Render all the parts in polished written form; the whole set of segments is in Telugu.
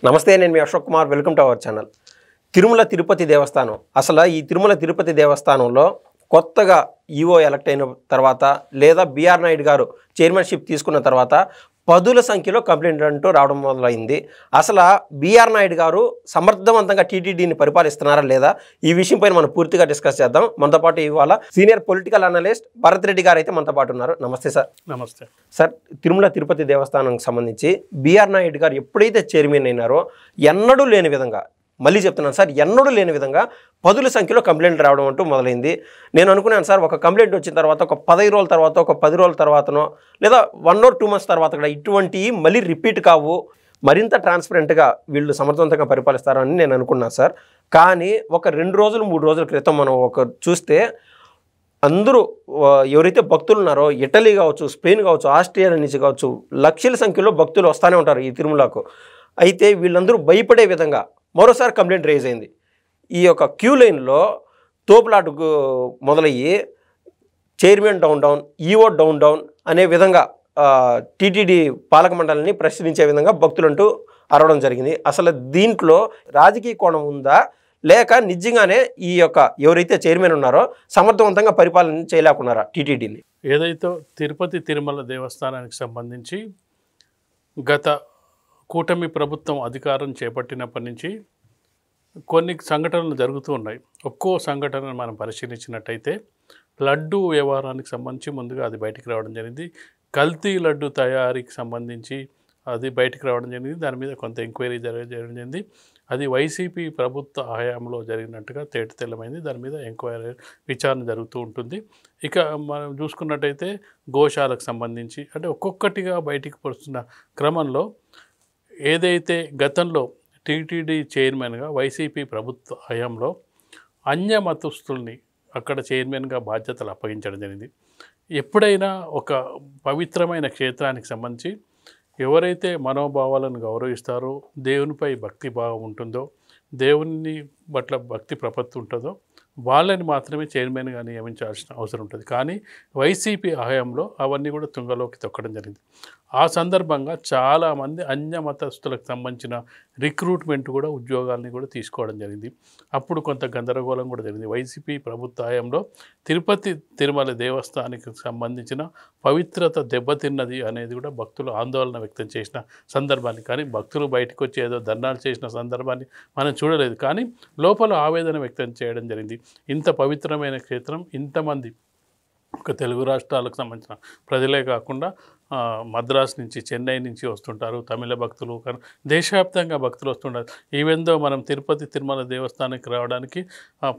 నమస్తే, నేను మీ Ashok Kumar. Welcome to our channel. Tirumala Tirupati Devasthanam. అసలు ఈ తిరుమల తిరుపతి దేవస్థానంలో కొత్తగా ఈఓ ఎలక్ట్ అయిన తర్వాత లేదా బిఆర్ నాయుడు గారు చైర్మన్షిప్ తీసుకున్న తర్వాత పదుల సంఖ్యలో కంప్లైంట్ అంటూ రావడం మొదలైంది. అసలు బిఆర్ నాయుడు గారు సమర్థవంతంగా టీటీడీని పరిపాలిస్తున్నారా లేదా, ఈ విషయంపై మనం పూర్తిగా డిస్కస్ చేద్దాం. మనతో పాటు ఇవాళ senior political analyst Bharat Reddy గారు అయితే మనతో పాటు ఉన్నారు. నమస్తే సార్. నమస్తే సార్, తిరుమల తిరుపతి దేవస్థానానికి సంబంధించి బిఆర్ నాయుడు గారు ఎప్పుడైతే చైర్మన్ అయినారో ఎన్నడూ లేని విధంగా, మళ్ళీ చెప్తున్నాను సార్, ఎన్నడూ లేని విధంగా పదుల సంఖ్యలో కంప్లైంట్లు రావడం అంటూ మొదలైంది. నేను అనుకున్నాను సార్, ఒక కంప్లైంట్ వచ్చిన తర్వాత ఒక 15 రోజుల తర్వాత, ఒక 10 రోజుల తర్వాతనో లేదా 1 or 2 months తర్వాత కూడా ఇటువంటి మళ్ళీ రిపీట్ కావు, మరింత ట్రాన్స్పరెంట్గా వీళ్ళు సమర్థవంతంగా పరిపాలిస్తారని నేను అనుకున్నాను సార్. కానీ ఒక 2 రోజులు 3 రోజుల క్రితం మనం చూస్తే అందరూ ఎవరైతే భక్తులు ఉన్నారో, ఇటలీ కావచ్చు, స్పెయిన్ కావచ్చు, ఆస్ట్రియా నుంచి కావచ్చు, లక్షల సంఖ్యలో భక్తులు వస్తూనే ఉంటారు ఈ తిరుమలకు. అయితే వీళ్ళందరూ భయపడే విధంగా మరోసారి కంప్లైంట్ రేజ్ అయింది. ఈ యొక్క క్యూ లైన్లో తోపులాటకు మొదలయ్యి చైర్మన్ డౌన్ ఈఓ డౌన్ అనే విధంగా టీటీడీ పాలక మండలిని ప్రశ్నించే విధంగా భక్తులంటూ అరవడం జరిగింది. అసలు దీంట్లో రాజకీయ కోణం ఉందా, లేక నిజంగానే ఈ యొక్క ఎవరైతే చైర్మన్ ఉన్నారో సమర్థవంతంగా పరిపాలన చేయలేకున్నారా టీటీడీని? ఏదైతే తిరుపతి తిరుమల దేవస్థానానికి సంబంధించి గత కూటమి ప్రభుత్వం అధికారం చేపట్టినప్పటి నుంచి కొన్ని సంఘటనలు జరుగుతూ ఉన్నాయి. ఒక్కో సంఘటనను మనం పరిశీలించినట్టయితే లడ్డు వ్యవహారానికి సంబంధించి ముందుగా అది బయటికి రావడం జరిగింది. కల్తీ లడ్డు తయారీకి సంబంధించి అది బయటికి రావడం జరిగింది. దాని మీద కొంత ఎంక్వైరీ జరిగింది. అది వైసీపీ ప్రభుత్వ హయాంలో జరిగినట్టుగా తేటతెల్లమైంది. దాని మీద ఎంక్వైరీ విచారణ జరుగుతూ ఉంటుంది. ఇక మనం చూసుకున్నట్టయితే గోశాలకు సంబంధించి అంటే ఒక్కొక్కటిగా బయటికి వస్తున్న క్రమంలో ఏదైతే గతంలో టీటీడీ చైర్మన్గా వైసీపీ ప్రభుత్వ హయాంలో అన్య మతస్థుల్ని అక్కడ చైర్మన్గా బాధ్యతలు అప్పగించడం జరిగింది. ఎప్పుడైనా ఒక పవిత్రమైన క్షేత్రానికి సంబంధించి ఎవరైతే మనోభావాలను గౌరవిస్తారో, దేవునిపై భక్తి భావం ఉంటుందో, దేవుని పట్ల భక్తి ప్రపత్తి ఉంటుందో వాళ్ళని మాత్రమే చైర్మన్గా నియమించాల్సిన అవసరం ఉంటుంది. కానీ వైసీపీ హయాంలో అవన్నీ కూడా తుంగలోకి తొక్కడం జరిగింది. ఆ సందర్భంగా చాలామంది అన్య మతస్థులకు సంబంధించిన రిక్రూట్మెంట్ కూడా ఉద్యోగాల్ని కూడా తీసుకోవడం జరిగింది. అప్పుడు కొంత గందరగోళం కూడా జరిగింది. వైసీపీ ప్రభుత్వ హయాంలో తిరుపతి తిరుమల దేవస్థానానికి సంబంధించిన పవిత్రత దెబ్బతిన్నది అనేది కూడా భక్తులు ఆందోళన వ్యక్తం చేసిన సందర్భాన్ని, కానీ భక్తులు బయటకు వచ్చి ఏదో ధర్నాలు చేసిన సందర్భాన్ని మనం చూడలేదు. కానీ లోపల ఆవేదన వ్యక్తం చేయడం జరిగింది. ఇంత పవిత్రమైన క్షేత్రం, ఇంతమంది ఒక తెలుగు రాష్ట్రాలకు సంబంధించిన ప్రజలే కాకుండా మద్రాస్ నుంచి, చెన్నై నుంచి వస్తుంటారు తమిళ భక్తులు, కానీ దేశవ్యాప్తంగా భక్తులు వస్తుంటారు. ఈవెందో మనం తిరుపతి తిరుమల దేవస్థానానికి రావడానికి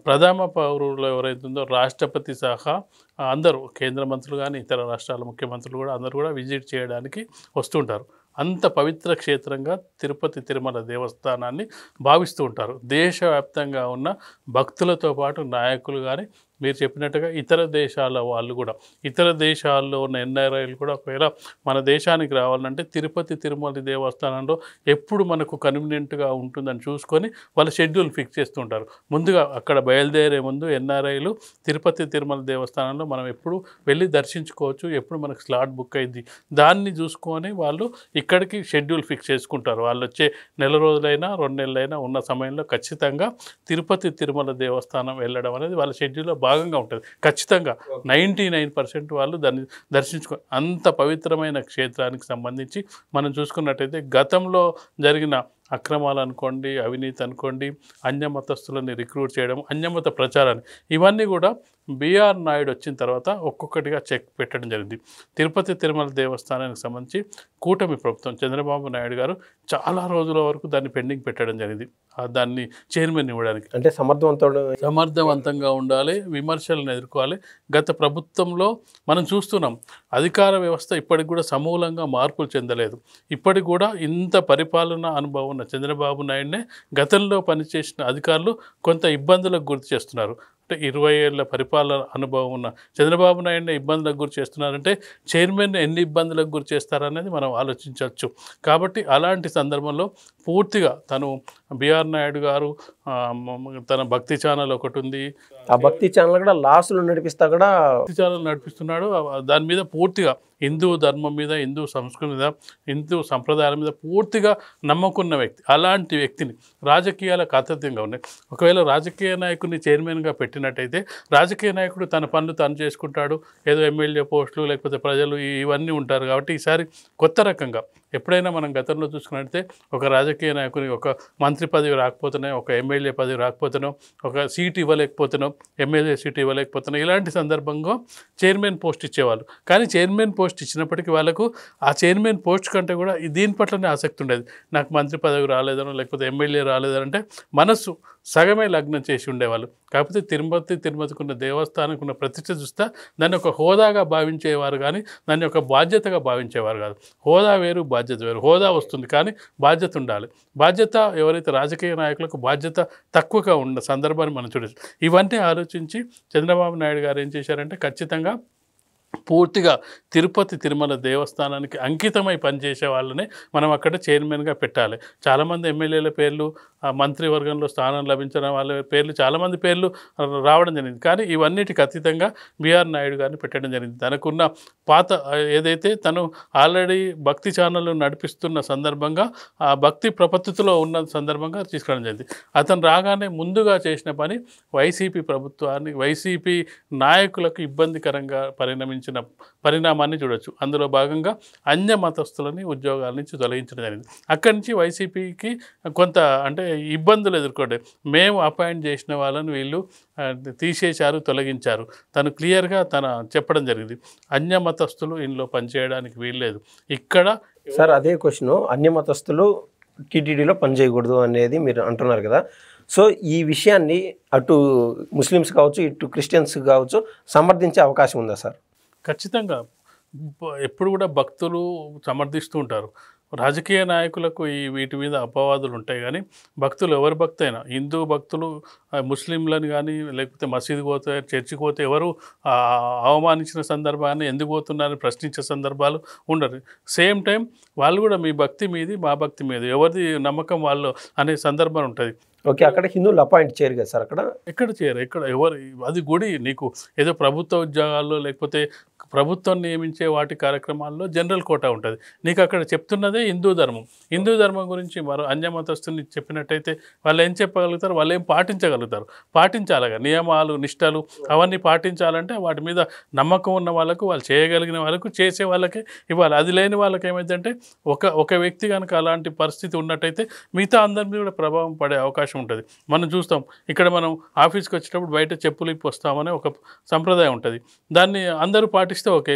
ప్రథమ పౌరులు ఎవరైతుందో రాష్ట్రపతి సహా అందరూ, కేంద్ర మంత్రులు కానీ ఇతర రాష్ట్రాల ముఖ్యమంత్రులు కూడా అందరూ కూడా విజిట్ చేయడానికి వస్తుంటారు. అంత పవిత్ర క్షేత్రంగా తిరుపతి తిరుమల దేవస్థానాన్ని భావిస్తూ ఉంటారు. దేశవ్యాప్తంగా ఉన్న భక్తులతో పాటు నాయకులు కానీ, మీరు చెప్పినట్టుగా ఇతర దేశాల వాళ్ళు కూడా, ఇతర దేశాల్లో ఉన్న ఎన్ఆర్ఐలు కూడా ఒకవేళ మన దేశానికి రావాలంటే తిరుపతి తిరుమల దేవస్థానంలో ఎప్పుడు మనకు కన్వీనియంట్గా ఉంటుందని చూసుకొని వాళ్ళ షెడ్యూల్ ఫిక్స్ చేస్తుంటారు. ముందుగా అక్కడ బయలుదేరే ముందు ఎన్ఆర్ఐలు తిరుపతి తిరుమల దేవస్థానంలో మనం ఎప్పుడు వెళ్ళి దర్శించుకోవచ్చు, ఎప్పుడు మనకు స్లాట్ బుక్ అయింది దాన్ని చూసుకొని వాళ్ళు ఇక్కడికి షెడ్యూల్ ఫిక్స్ చేసుకుంటారు. వాళ్ళు వచ్చే 1 రోజులైనా 2 నెలలైనా ఉన్న సమయంలో ఖచ్చితంగా తిరుపతి తిరుమల దేవస్థానం వెళ్ళడం అనేది వాళ్ళ షెడ్యూల్లో భాగంగా ఉంటుంది. ఖచ్చితంగా 99% వాళ్ళు దాన్ని అంత పవిత్రమైన క్షేత్రానికి సంబంధించి మనం చూసుకున్నట్టయితే గతంలో జరిగిన అక్రమాలు అనుకోండి, అవినీతి అనుకోండి, అన్యమతస్తులని రిక్రూట్ చేయడం, అన్యమత ప్రచారాన్ని, ఇవన్నీ కూడా బిఆర్ నాయుడు వచ్చిన తర్వాత ఒక్కొక్కటిగా చెక్ పెట్టడం జరిగింది. తిరుపతి తిరుమల దేవస్థానానికి సంబంధించి కూటమి ప్రభుత్వం చంద్రబాబు నాయుడు గారు చాలా రోజుల వరకు దాన్ని పెండింగ్ పెట్టడం జరిగింది. దాన్ని చైర్మన్ ఇవ్వడానికి అంటే సమర్థవంతంగా ఉండాలి, విమర్శలను ఎదుర్కోవాలి. గత ప్రభుత్వంలో మనం చూస్తున్నాం అధికార వ్యవస్థ ఇప్పటికి కూడా సమూలంగా మార్పులు చెందలేదు. ఇప్పటికి కూడా ఇంత పరిపాలన అనుభవం ఉన్న చంద్రబాబు నాయుడునే గతంలో పనిచేసిన అధికారులు కొంత ఇబ్బందులకు గురి చేస్తున్నారు. అంటే 20 ఏళ్ల పరిపాలన అనుభవం ఉన్న చంద్రబాబు నాయుడుని ఇబ్బందులకు గురి చేస్తున్నారంటే చైర్మన్ ఎన్ని ఇబ్బందులకు గురి చేస్తారనేది మనం ఆలోచించవచ్చు. కాబట్టి అలాంటి సందర్భంలో పూర్తిగా తను బిఆర్ నాయుడు గారు తన భక్తి ఛానల్ ఒకటి ఉంది. ఆ భక్తి ఛానల్ కూడా లాస్లు నడిపిస్తా కూడా భక్తి ఛానల్ నడిపిస్తున్నాడు. దాని మీద పూర్తిగా హిందూ ధర్మం మీద, హిందూ సంస్కృతి మీద, హిందూ సంప్రదాయాల మీద పూర్తిగా నమ్మకున్న వ్యక్తి. అలాంటి వ్యక్తిని రాజకీయాలకు అతీతంగా ఉన్నాయి. ఒకవేళ రాజకీయ నాయకుడిని చైర్మన్గా పెట్టినట్టయితే రాజకీయ నాయకుడు తన పనులు తను చేసుకుంటాడు. ఏదో ఎమ్మెల్యే పోస్టులు లేకపోతే ప్రజలు ఇవన్నీ ఉంటారు. కాబట్టి ఈసారి కొత్త రకంగా ఎప్పుడైనా మనం గతంలో చూసుకున్నట్టయితే ఒక రాజకీయ నాయకుని ఒక మంత్రి పదవి రాకపోతేనే, ఒక ఎమ్మెల్యే పదవి రాకపోతేనో, ఒక సీటు ఇవ్వలేకపోతేనో, ఎమ్మెల్యే సీటు ఇవ్వలేకపోతేనో ఇలాంటి సందర్భంగా చైర్మన్ పోస్ట్ ఇచ్చేవాళ్ళు. కానీ చైర్మన్ పోస్ట్ ఇచ్చినప్పటికీ వాళ్ళకు ఆ చైర్మన్ పోస్ట్ కంటే కూడా దీని పట్లనే ఆసక్తి ఉండేది. నాకు మంత్రి పదవి రాలేదనో లేకపోతే ఎమ్మెల్యే రాలేదనంటే మనస్సు సగమే లగ్నం చేసి ఉండేవాళ్ళు. కాకపోతే తిరుమతికున్న దేవస్థానానికి ఉన్న ప్రతిష్ట చూస్తే దాన్ని ఒక హోదాగా భావించేవారు కానీ దాన్ని ఒక బాధ్యతగా భావించేవారు కాదు. హోదా వేరు, బాధ్యత వేరు. హోదా వస్తుంది కానీ బాధ్యత ఉండాలి. బాధ్యత ఎవరైతే రాజకీయ నాయకులకు బాధ్యత తక్కువగా ఉన్న సందర్భాన్ని మనం చూడవచ్చు. ఇవన్నీ ఆలోచించి చంద్రబాబు నాయుడు గారు ఏం చేశారంటే ఖచ్చితంగా పూర్తిగా తిరుమల దేవస్థానానికి అంకితమై పనిచేసే వాళ్ళనే మనం అక్కడ చైర్మన్గా పెట్టాలి. చాలామంది ఎమ్మెల్యేల పేర్లు, మంత్రివర్గంలో స్థానం లభించిన వాళ్ళ పేర్లు, చాలామంది పేర్లు రావడం జరిగింది. కానీ ఇవన్నిటికి అతీతంగా బిఆర్ నాయుడు గారిని పెట్టడం జరిగింది. తనకున్న పాత ఏదైతే తను ఆల్రెడీ భక్తి ఛానల్ నడిపిస్తున్న సందర్భంగా, ఆ భక్తి ప్రపత్తిలో ఉన్న సందర్భంగా తీసుకోవడం జరిగింది. అతను రాగానే ముందుగా చేసిన పని వైసీపీ ప్రభుత్వాన్ని, వైసీపీ నాయకులకు ఇబ్బందికరంగా పరిణామాన్ని చూడొచ్చు. అందులో భాగంగా అన్య మతస్థులని ఉద్యోగాల నుంచి తొలగించడం జరిగింది. అక్కడి నుంచి వైసీపీకి కొంత అంటే ఇబ్బందులు ఎదుర్కొంటే మేము అపాయింట్ చేసిన వాళ్ళని వీళ్ళు తీసేశారు, తొలగించారు. తను క్లియర్గా చెప్పడం జరిగింది. అన్య మతస్థులు ఇందులో పనిచేయడానికి వీల్లేదు. ఇక్కడ సార్ అదే క్వశ్చన్, అన్య మతస్థులు టీటీడీలో పనిచేయకూడదు అనేది మీరు అంటున్నారు కదా. సో ఈ విషయాన్ని అటు ముస్లిమ్స్ కావచ్చు, ఇటు క్రిస్టియన్స్ కావచ్చు సమర్థించే అవకాశం ఉందా సార్? ఖచ్చితంగా ఎప్పుడు కూడా భక్తులు సమర్థిస్తూ ఉంటారు. రాజకీయ నాయకులకు వీటి మీద అపవాదులు ఉంటాయి. కానీ భక్తులు ఎవరి భక్తి అయినా, హిందూ భక్తులు ముస్లింలను కానీ లేకపోతే మసీదుకి పోతే, చర్చికి పోతే ఎవరు అవమానించిన సందర్భాన్ని ఎందుకు పోతున్నారని ప్రశ్నించే సందర్భాలు ఉండరు. సేమ్ టైం వాళ్ళు కూడా మీ భక్తి మీది, మా భక్తి మీద, ఎవరిది నమ్మకం వాళ్ళు అనే సందర్భం ఉంటుంది. ఓకే, అక్కడ హిందువులు అపాయింట్ చేయరు కదా సార్? ఎక్కడ చేయరు, ఎవరు అది గుడి నీకు ఏదో ప్రభుత్వ ఉద్యోగాల్లో లేకపోతే ప్రభుత్వం నియమించే వాటి కార్యక్రమాల్లో జనరల్ కోటా ఉంటుంది. నీకు అక్కడ చెప్తున్నదే హిందూ ధర్మం గురించి మరో అన్యమతస్తుని చెప్పినట్టయితే వాళ్ళు ఏం చెప్పగలుగుతారు, వాళ్ళు ఏం పాటించాలిగా నియమాలు, నిష్టలు అవన్నీ పాటించాలంటే వాటి మీద నమ్మకం ఉన్న వాళ్ళకు, వాళ్ళు చేయగలిగిన వాళ్ళకు, చేసే వాళ్ళకే ఇవ్వాలి. అది లేని వాళ్ళకి ఏమైందంటే ఒక వ్యక్తి కనుక అలాంటి పరిస్థితి ఉన్నట్టయితే మిగతా అందరి మీద కూడా ప్రభావం పడే అవకాశం ఉంటుంది. మనం చూస్తాం, ఇక్కడ మనం ఆఫీస్కి వచ్చేటప్పుడు బయట చెప్పులు ఇప్పి వస్తామనే ఒక సంప్రదాయం ఉంటుంది. దాన్ని అందరూ పాటిస్తే ఓకే.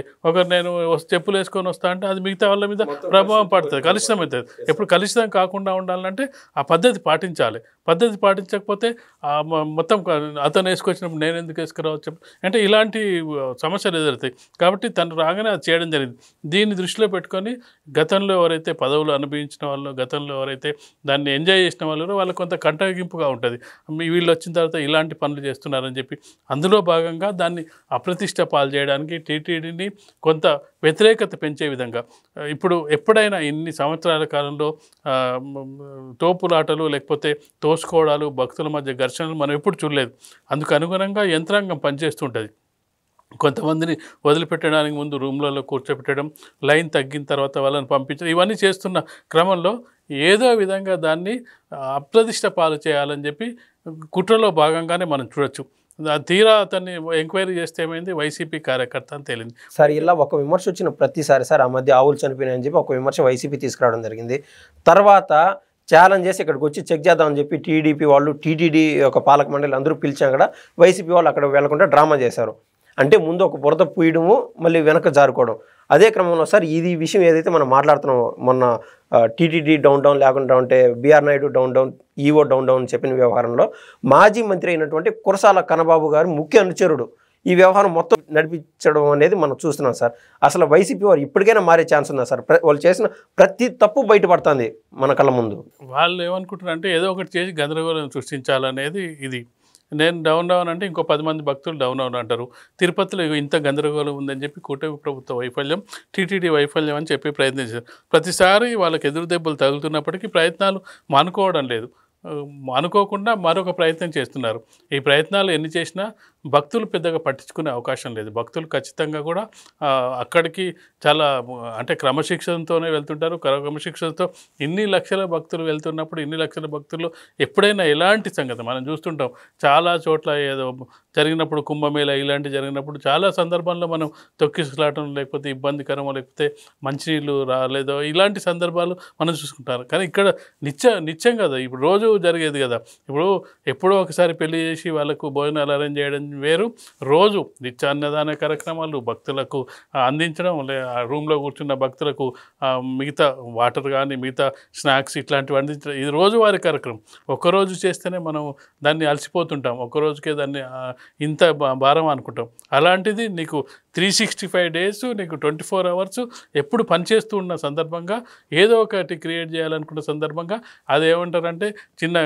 నేను చెప్పులు వేసుకొని వస్తా అంటే అది మిగతా వాళ్ళ మీద ప్రభావం పడుతుంది, కలుషితం అవుతుంది. ఎప్పుడు కలుషితం కాకుండా ఉండాలంటే ఆ పద్ధతి పాటించాలి. పద్ధతి పాటించకపోతే మొత్తం అతను వేసుకొచ్చినప్పుడు నేను ఎందుకు వేసుకురావచ్చు అంటే ఇలాంటి సమస్యలు ఎదురుతాయి. కాబట్టి తను రాగానే అది చేయడం జరిగింది. దీన్ని దృష్టిలో పెట్టుకొని గతంలో ఎవరైతే పదవులు అనుభవించిన వాళ్ళు, గతంలో ఎవరైతే దాన్ని ఎంజాయ్ చేసిన వాళ్ళు వాళ్ళకి కొంత కంటగింపుగా ఉంటుంది. వీళ్ళు వచ్చిన తర్వాత ఇలాంటి పనులు చేస్తున్నారని చెప్పి అందులో భాగంగా దాన్ని అప్రతిష్ట పాలు చేయడానికి టీటీడీని కొంత వ్యతిరేకత పెంచే విధంగా ఇప్పుడు ఎప్పుడైనా ఇన్ని సంవత్సరాల కాలంలో తోపులాటలు లేకపోతే తోసుకోవడాలు, భక్తుల మధ్య ఘర్షణలు మనం ఎప్పుడు చూడలేదు. అందుకు అనుగుణంగా యంత్రాంగం పనిచేస్తుంటుంది. కొంతమందిని వదిలిపెట్టడానికి ముందు రూమ్లలో కూర్చోబెట్టడం, లైన్ తగ్గిన తర్వాత వాళ్ళని పంపించడం, ఇవన్నీ చేస్తున్న క్రమంలో ఏదో విధంగా దాన్ని అప్రతిష్ట పాలు చేయాలని చెప్పి కుట్రలో భాగంగానే మనం చూడొచ్చు. తీరా అతన్ని ఎంక్వైరీ చేస్తే ఏమైంది, వైసీపీ కార్యకర్త అని తేలింది. సార్ ఇలా ఒక విమర్శ వచ్చిన ప్రతిసారి సార్ ఆ మధ్య ఆవులు చనిపోయినాయని చెప్పి ఒక విమర్శ వైసీపీ తీసుకురావడం జరిగింది. తర్వాత ఛాలెంజ్ చేసి ఇక్కడికి వచ్చి చెక్ చేద్దామని చెప్పి టీడీపీ వాళ్ళు, టీటీడీ ఒక పాలక మండలి అందరూ పిలిచాం కూడా వైసీపీ వాళ్ళు అక్కడ వెళ్లకుండా డ్రామా చేశారు. అంటే ముందు ఒక బురద పూయడము, మళ్ళీ వెనక జారుకోవడం. అదే క్రమంలో సార్ ఇది విషయం ఏదైతే మనం మాట్లాడుతున్నామో, మొన్న టీటీడీ డౌన్ లేకుండా ఉంటే BR Naidu down, EO down చెప్పిన వ్యవహారంలో మాజీ మంత్రి అయినటువంటి కురసాల కన్నబాబు గారు ముఖ్య అనుచరుడు ఈ వ్యవహారం మొత్తం నడిపించడం అనేది మనం చూస్తున్నాం సార్. అసలు వైసీపీ వారు ఇప్పటికైనా మారే ఛాన్స్ ఉందా సార్? వాళ్ళు చేసిన ప్రతి తప్పు బయటపడుతుంది మన కళ్ళ ముందు. వాళ్ళు ఏమనుకుంటున్నారంటే ఏదో ఒకటి చేసి గందరగోళం సృష్టించాలనేది ఇది. నేను డౌన్ అంటే ఇంకో 10 మంది భక్తులు డౌన్ అంటారు. తిరుపతిలో ఇంత గందరగోళం ఉందని చెప్పి కూటమి ప్రభుత్వ వైఫల్యం, టీటీడీ వైఫల్యం అని చెప్పి ప్రయత్నించారు. ప్రతిసారి వాళ్ళకి ఎదురు దెబ్బలు తగులుతున్నప్పటికీ ప్రయత్నాలు మానుకోవడం లేదు. అనుకోకుండా మరొక ప్రయత్నం చేస్తున్నారు. ఈ ప్రయత్నాలు ఎన్ని చేసినా భక్తులు పెద్దగా పట్టించుకునే అవకాశం లేదు. భక్తులు ఖచ్చితంగా కూడా అక్కడికి చాలా అంటే క్రమశిక్షణతోనే వెళ్తుంటారు. క్రమశిక్షణతో ఇన్ని లక్షల భక్తులు వెళ్తున్నప్పుడు ఇన్ని లక్షల భక్తులు ఎప్పుడైనా ఎలాంటి సంగతి మనం చూస్తుంటాం. చాలా చోట్ల ఏదో జరిగినప్పుడు కుంభమేళ ఇలాంటివి జరిగినప్పుడు చాలా సందర్భాల్లో మనం తొక్కిసలాటం లేకపోతే ఇబ్బందికరమో లేకపోతే మంచినీళ్ళు రాలేదో ఇలాంటి సందర్భాలు మనం చూసుకుంటారు. కానీ ఇక్కడ నిత్యం కదా, ఇప్పుడు రోజు జరిగేది కదా. ఇప్పుడు ఎప్పుడో ఒకసారి పెళ్లి చేసి వాళ్ళకు భోజనాలు అరేంజ్ చేయడం వేరు, రోజు నిత్య అన్నదాన కార్యక్రమాలు భక్తులకు అందించడం, ఆ రూమ్లో కూర్చున్న భక్తులకు మిగతా వాటర్ కానీ మిగతా స్నాక్స్ ఇట్లాంటివి అందించడం, ఇది రోజువారీ కార్యక్రమం. ఒక్కరోజు చేస్తేనే మనం దాన్ని అలసిపోతుంటాం, ఒక్కరోజుకే దాన్ని ఇంత భారం అనుకుంటాం. అలాంటిది నీకు 365 days నీకు 24 hours ఎప్పుడు పనిచేస్తూ ఉన్న సందర్భంగా ఏదో ఒకటి క్రియేట్ చేయాలనుకున్న సందర్భంగా అదేమంటారంటే చిన్న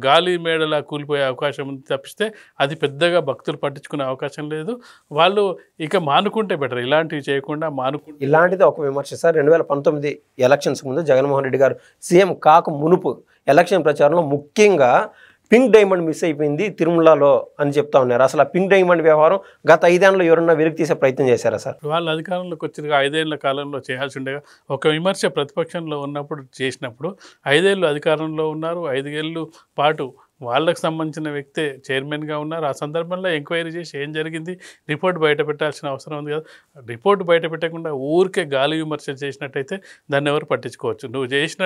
గాలి మేడలా కూలిపోయే అవకాశం ఉంది తప్పిస్తే అది పెద్దగా భక్తులు పట్టించుకునే అవకాశం లేదు. వాళ్ళు ఇక మానుకుంటే బెటర్, ఇలాంటివి చేయకుండా మానుకుంటే. ఇలాంటిది ఒక విమర్శ సార్, 2019 ఎలక్షన్స్ ముందు జగన్మోహన్ రెడ్డి గారు సీఎం కాక మునుపు ఎలక్షన్ ప్రచారంలో ముఖ్యంగా పింక్ డైమండ్ మిస్ అయిపోయింది తిరుమలలో అని చెప్తా ఉన్నారు. అసలు ఆ పింక్ డైమండ్ వ్యవహారం గత 5 ఏళ్ళలో ఎవరన్నా వెలికి తీసే ప్రయత్నం చేశారా సార్? వాళ్ళు అధికారంలోకి వచ్చిన 5 ఏళ్ల కాలంలో చేయాల్సి ఉండేగా. ఒక విమర్శ ప్రతిపక్షంలో ఉన్నప్పుడు చేసినప్పుడు 5 ఏళ్ళు అధికారంలో ఉన్నారు, 5 ఏళ్ళు పాటు వాళ్ళకు సంబంధించిన వ్యక్తే చైర్మన్గా ఉన్నారు. ఆ సందర్భంలో ఎంక్వైరీ చేసి ఏం జరిగింది రిపోర్ట్ బయట పెట్టాల్సిన అవసరం ఉంది కదా. రిపోర్ట్ బయట పెట్టకుండా ఊరికే గాలి విమర్శ చేసినట్టయితే దాన్ని ఎవరు పట్టించుకోవచ్చు. నువ్వు చేసిన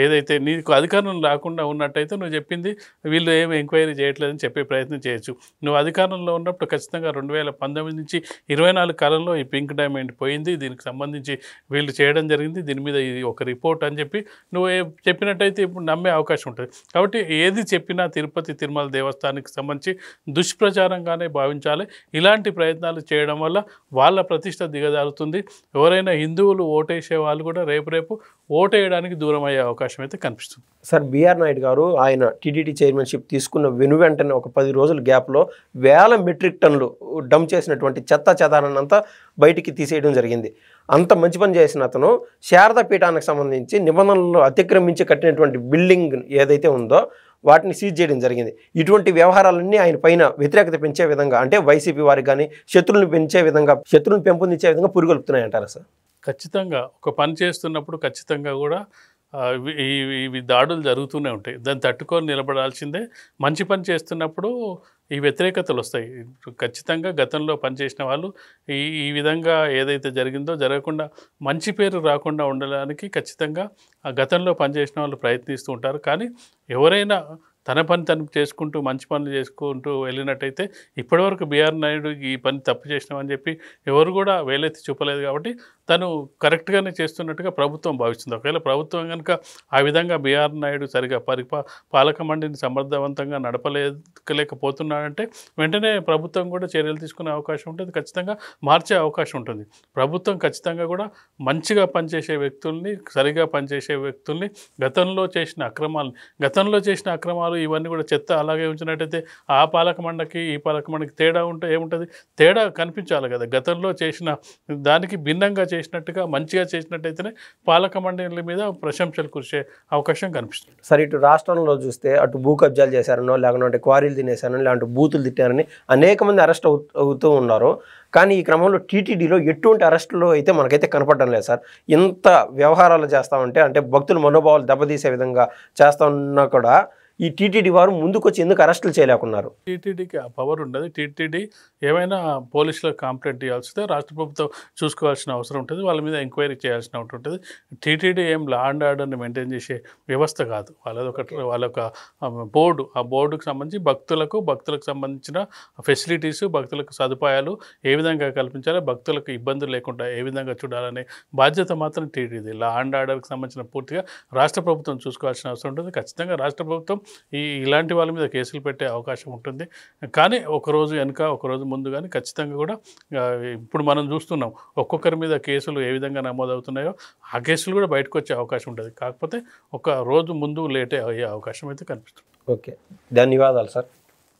ఏదైతే నీకు అధికారం రాకుండా ఉన్నట్టయితే నువ్వు చెప్పింది వీళ్ళు ఏమి ఎంక్వైరీ చేయట్లేదని చెప్పే ప్రయత్నం చేయొచ్చు. నువ్వు అధికారంలో ఉన్నప్పుడు ఖచ్చితంగా 2019 నుంచి 24 కాలంలో ఈ పింక్ డైమండ్ పోయింది, దీనికి సంబంధించి వీళ్ళు చేయడం జరిగింది, దీని మీద ఇది ఒక రిపోర్ట్ అని చెప్పి నువ్వు చెప్పినట్టయితే ఇప్పుడు నమ్మే అవకాశం ఉంటుంది. కాబట్టి ఏది చెప్పినా తిరుపతి తిరుమల దేవస్థానానికి సంబంధించి దుష్ప్రచారంగానే భావించాలి. ఇలాంటి ప్రయత్నాలు చేయడం వల్ల వాళ్ళ ప్రతిష్ట దిగజారుతుంది. ఎవరైనా హిందువులు ఓటేసే వాళ్ళు కూడా రేపు ఓటేయడానికి దూరం అయ్యే అవకాశం అయితే కనిపిస్తుంది. సార్, బిఆర్ నాయుడు గారు ఆయన టీటీడీ చైర్మన్షిప్ తీసుకున్న వెంటనే ఒక 10 రోజుల గ్యాప్లో వేల మెట్రిక్ టన్నులు డంప్ చేసినటువంటి చెదారాన్నంతా బయటికి తీసేయడం జరిగింది. అంత మంచి పని చేసిన అతను శారదా పీఠానికి సంబంధించి నిబంధనలు అతిక్రమించి కట్టినటువంటి బిల్డింగ్ ఏదైతే ఉందో వాటిని సీజ్ చేయడం జరిగింది. ఇటువంటి వ్యవహారాలన్నీ ఆయన పైన వ్యతిరేకత పెంచే విధంగా, అంటే వైసీపీ వారికి కానీ శత్రువులను పెంపొందించే విధంగా పురుగొలుపుతున్నాయంటారా సార్? ఖచ్చితంగా ఒక పని చేస్తున్నప్పుడు ఖచ్చితంగా కూడా ఇవి దాడులు జరుగుతూనే ఉంటాయి. దాన్ని తట్టుకొని నిలబడాల్సిందే. మంచి పని చేస్తున్నప్పుడు ఈ వ్యతిరేకతలు వస్తాయి. ఖచ్చితంగా గతంలో పనిచేసిన వాళ్ళు ఈ విధంగా ఏదైతే జరిగిందో జరగకుండా మంచి పేరు రాకుండా ఉండడానికి ఖచ్చితంగా ఆ గతంలో పనిచేసిన వాళ్ళు ప్రయత్నిస్తూ ఉంటారు. కానీ ఎవరైనా తన పని తను చేసుకుంటూ మంచి పనులు చేసుకుంటూ వెళ్ళినట్టయితే ఇప్పటివరకు బిఆర్ నాయుడు ఈ పని తప్పు చేసినామని చెప్పి ఎవరు కూడా వేలెత్తి చూపలేదు. కాబట్టి తను కరెక్ట్గానే చేస్తున్నట్టుగా ప్రభుత్వం భావిస్తుంది. ఒకవేళ ప్రభుత్వం కనుక ఆ విధంగా బిఆర్ నాయుడు సరిగా పాలక మండలిని సమర్థవంతంగా నడపలేకపోతున్నాడంటే వెంటనే ప్రభుత్వం కూడా చర్యలు తీసుకునే అవకాశం ఉంటుంది, ఖచ్చితంగా మార్చే అవకాశం ఉంటుంది. ప్రభుత్వం ఖచ్చితంగా కూడా మంచిగా పనిచేసే వ్యక్తుల్ని, సరిగా పనిచేసే వ్యక్తుల్ని, గతంలో చేసిన అక్రమాలు ఇవన్నీ కూడా చెత్త అలాగే ఉంచినట్టయితే ఆ పాలక మండలికి ఈ పాలక మండలికి తేడా ఏముంటుంది? తేడా కనిపించాలి కదా. గతంలో చేసిన దానికి భిన్నంగా చేసినట్టుగా మంచిగా చేసినట్టయితేనే పాలక మండలి మీద ప్రశంసలు కురిసే అవకాశం కనిపిస్తుంది. సరే, ఇటు రాష్ట్రంలో చూస్తే అటు భూ కబ్జాలు చేశారనో లేకుంటే క్వారీలు తినేశారనో లేదంటే బూతులు తిట్టారని అనేక మంది అరెస్ట్ అవుతూ ఉన్నారు. కానీ ఈ క్రమంలో టీటీడీలో ఎటువంటి అరెస్టులు అయితే మనకైతే కనపడడం లేదు సార్. ఇంత వ్యవహారాలు చేస్తామంటే అంటే భక్తుల మనోభావాలు దెబ్బతీసే విధంగా చేస్తా ఉన్నా కూడా ఈ టీటీడీ వారు ముందుకొచ్చి ఎందుకు అరెస్టులు చేయలేకున్నారు? టీటీడీకి ఆ పవర్ ఉండదు. టీటీడీ ఏమైనా పోలీసులకు కంప్లైంట్ ఇవ్వాల్సిందే రాష్ట్ర ప్రభుత్వం చూసుకోవాల్సిన అవసరం ఉంటుంది, వాళ్ళ మీద ఎంక్వైరీ చేయాల్సిన అవసరం ఉంటుంది. టీటీడీ ఏం లా అండ్ ఆర్డర్ని మెయింటైన్ చేసే వ్యవస్థ కాదు. వాళ్ళొక బోర్డు, ఆ బోర్డుకు సంబంధించి భక్తులకు సంబంధించిన ఫెసిలిటీస్, భక్తులకు సదుపాయాలు ఏ విధంగా కల్పించాలో, భక్తులకు ఇబ్బందులు లేకుండా ఏ విధంగా చూడాలనే బాధ్యత మాత్రం టీటీడీ. లా అండ్ ఆర్డర్కి సంబంధించిన పూర్తిగా రాష్ట్ర ప్రభుత్వం చూసుకోవాల్సిన అవసరం ఉంటుంది. ఖచ్చితంగా రాష్ట్ర ప్రభుత్వం ఇలాంటి వాళ్ళ మీద కేసులు పెట్టే అవకాశం ఉంటుంది. కానీ ఒకరోజు వెనుక ఒకరోజు ముందు కానీ ఖచ్చితంగా కూడా ఇప్పుడు మనం చూస్తున్నాం ఒక్కొక్కరి మీద కేసులు ఏ విధంగా నమోదవుతున్నాయో ఆ కేసులు కూడా బయటకు వచ్చే అవకాశం ఉంటుంది. కాకపోతే ఒక రోజు ముందు లేటే అయ్యే అవకాశం అయితే కనిపిస్తుంది. ఓకే, ధన్యవాదాలు సార్.